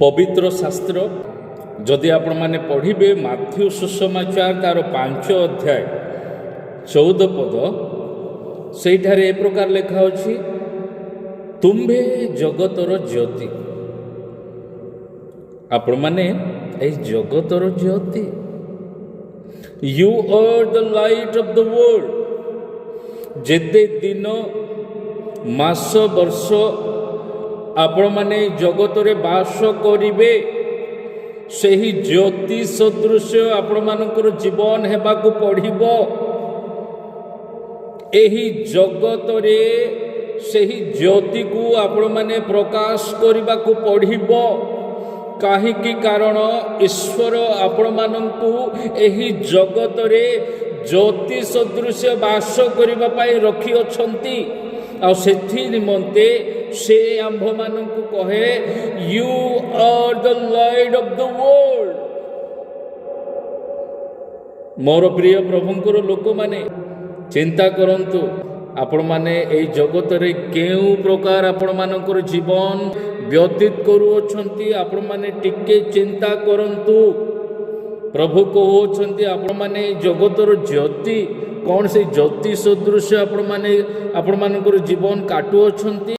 पवित्र शास्त्र जदि आपण मैंने पढ़े माथ्यू सुसमाचार तार 5 अध्याय 14 पद से ए प्रकार लिखा अछि, तुम्भे जगतर ज्योति। आपण माने ए जगतर ज्योति। You are the light of the world. जेते दिन मास वर्ष आपण माने जगतरे बास करिवे सेही ज्योति सदृश आपण मानकर जीवन हेबाकू पड़िबो। एही जगतरे सेही ज्योति को आपण माने प्रकाश करबाकू पड़िबो। काहीकि कारण ईश्वर आपण मानकू एही जगतरे ज्योति सदृश बास करिबा पई रखी अछंती। आ सेथि निमंते से आंभ मानकू कहे, you are the light of the world. मोर प्रिय प्रभुंकर लोक माने चिंता करंतु, आपण माने एई जगत रे केउ प्रकार आपण मानकर जीवन व्यतीत करूछंती। आपण माने टिके चिंता करंतु। प्रभु कहउछंती आपण माने जगतर ज्योति। कौन से ज्योति सदृश आपण माने आपण मानकर जीवन काटुछंती।